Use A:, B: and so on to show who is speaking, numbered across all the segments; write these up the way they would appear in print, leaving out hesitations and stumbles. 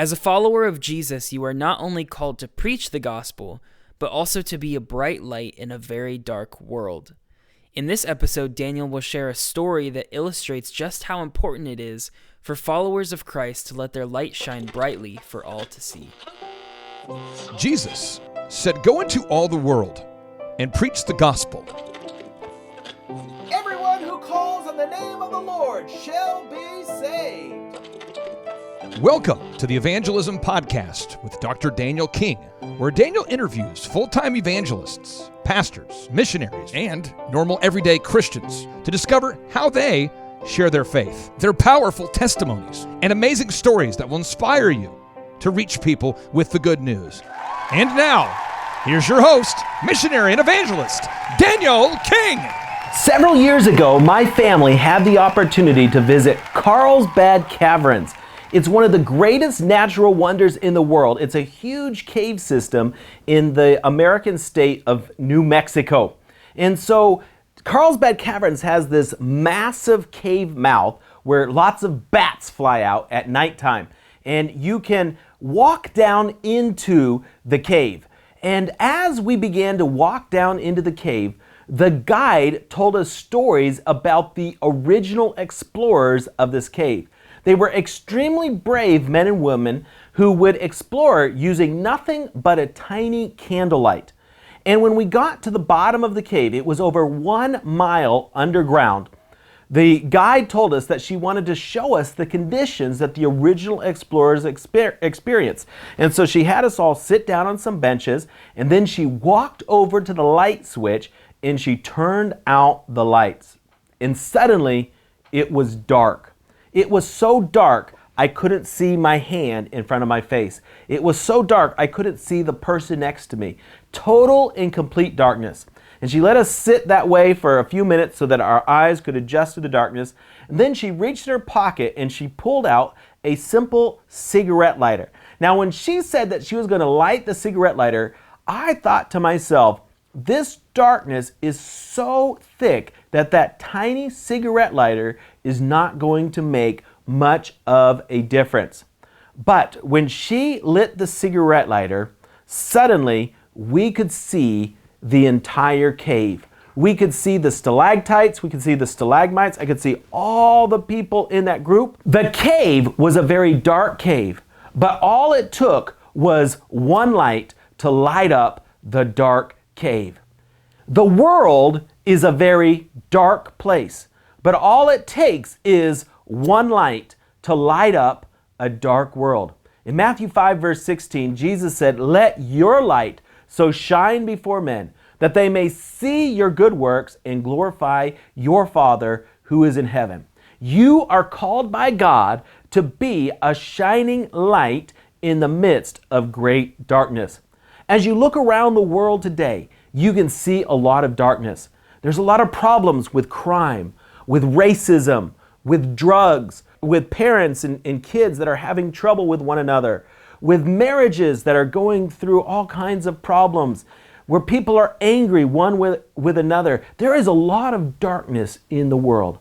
A: As a follower of Jesus, you are not only called to preach the gospel, but also to be a bright light in a very dark world. In this episode, Daniel will share a story that illustrates just how important it is for followers of Christ to let their light shine brightly for all to see.
B: Jesus said, "Go into all the world and preach the gospel."
C: Everyone who calls on the name of the Lord shall be saved.
B: Welcome to the Evangelism Podcast with Dr. Daniel King, where Daniel interviews full-time evangelists, pastors, missionaries, and normal everyday Christians to discover how they share their faith, their powerful testimonies, and amazing stories that will inspire you to reach people with the good news. And now, here's your host, missionary and evangelist, Daniel King.
C: Several years ago, my family had the opportunity to visit Carlsbad Caverns. It's one of the greatest natural wonders in the world. It's a huge cave system in the American state of New Mexico. And so Carlsbad Caverns has this massive cave mouth where lots of bats fly out at nighttime. And you can walk down into the cave. And as we began to walk down into the cave, the guide told us stories about the original explorers of this cave. They were extremely brave men and women who would explore using nothing but a tiny candlelight. And when we got to the bottom of the cave, it was over 1 mile underground. The guide told us that she wanted to show us the conditions that the original explorers experienced. And so she had us all sit down on some benches, and then she walked over to the light switch and she turned out the lights. And suddenly it was dark. It was so dark, I couldn't see my hand in front of my face. It was so dark, I couldn't see the person next to me. Total and complete darkness. And she let us sit that way for a few minutes so that our eyes could adjust to the darkness. And then she reached in her pocket and she pulled out a simple cigarette lighter. Now, when she said that she was going to light the cigarette lighter, I thought to myself, this darkness is so thick that tiny cigarette lighter is not going to make much of a difference. But when she lit the cigarette lighter, suddenly we could see the entire cave. We could see the stalactites, we could see the stalagmites, I could see all the people in that group. The cave was a very dark cave, but all it took was one light to light up the dark cave. The world is a very dark place, but all it takes is one light to light up a dark world. In Matthew 5, verse 16, Jesus said, "Let your light so shine before men, that they may see your good works and glorify your Father who is in heaven." You are called by God to be a shining light in the midst of great darkness. As you look around the world today, you can see a lot of darkness. There's a lot of problems with crime, with racism, with drugs, with parents and kids that are having trouble with one another, with marriages that are going through all kinds of problems, where people are angry one with another. There is a lot of darkness in the world,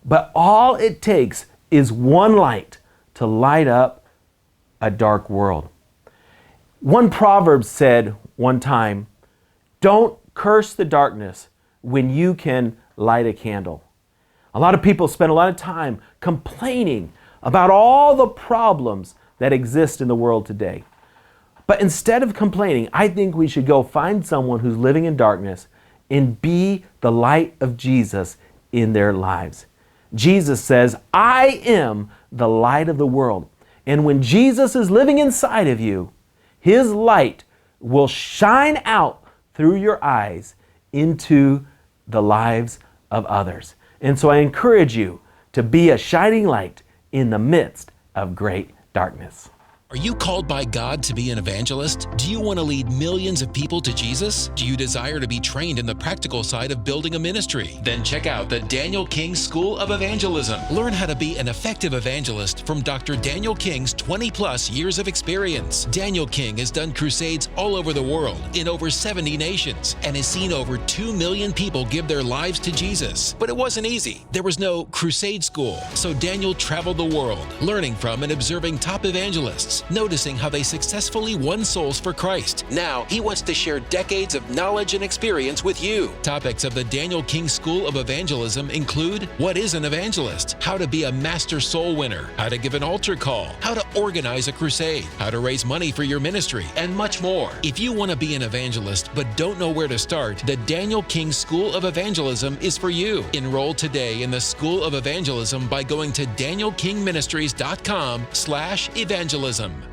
C: but all it takes is one light to light up a dark world. One proverb said one time, "Don't curse the darkness when you can light a candle." A lot of people spend a lot of time complaining about all the problems that exist in the world today. But instead of complaining, I think we should go find someone who's living in darkness and be the light of Jesus in their lives. Jesus says, "I am the light of the world." And when Jesus is living inside of you, His light will shine out through your eyes into the lives of others. And so I encourage you to be a shining light in the midst of great darkness.
D: Are you called by God to be an evangelist? Do you want to lead millions of people to Jesus? Do you desire to be trained in the practical side of building a ministry? Then check out the Daniel King School of Evangelism. Learn how to be an effective evangelist from Dr. Daniel King's 20-plus years of experience. Daniel King has done crusades all over the world in over 70 nations and has seen over 2 million people give their lives to Jesus. But it wasn't easy. There was no crusade school, so Daniel traveled the world, learning from and observing top evangelists. noticing how they successfully won souls for Christ. Now, he wants to share decades of knowledge and experience with you. Topics of the Daniel King School of Evangelism include what is an evangelist, how to be a master soul winner, how to give an altar call, how to organize a crusade, how to raise money for your ministry, and much more. If you want to be an evangelist but don't know where to start, the Daniel King School of Evangelism is for you. Enroll today in the School of Evangelism by going to danielkingministries.com/evangelism.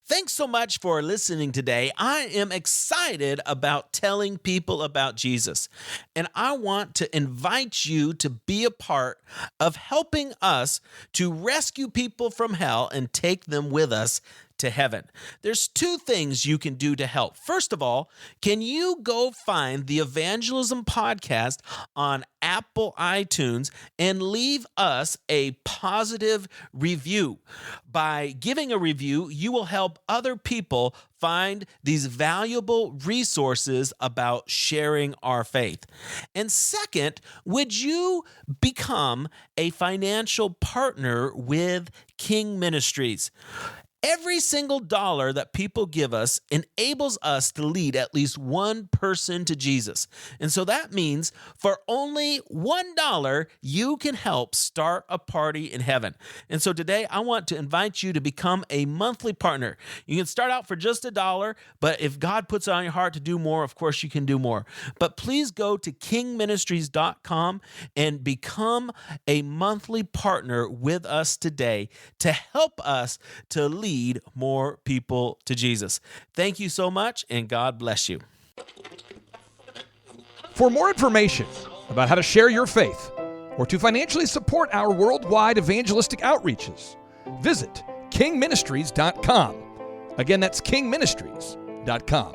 C: Thanks so much for listening today. I am excited about telling people about Jesus, and I want to invite you to be a part of helping us to rescue people from hell and take them with us to heaven. There's two things you can do to help. First of all, can you go find the Evangelism Podcast on Apple iTunes and leave us a positive review? By giving a review, you will help other people find these valuable resources about sharing our faith. And second, would you become a financial partner with King Ministries? Every single dollar that people give us enables us to lead at least one person to Jesus. And so that means for only $1, you can help start a party in heaven. And so today I want to invite you to become a monthly partner. You can start out for just $1, but if God puts it on your heart to do more, of course you can do more. But please go to kingministries.com and become a monthly partner with us today to help us to lead more people to Jesus. Thank you so much, and God bless you.
B: For more information about how to share your faith or to financially support our worldwide evangelistic outreaches, visit kingministries.com. Again, that's kingministries.com.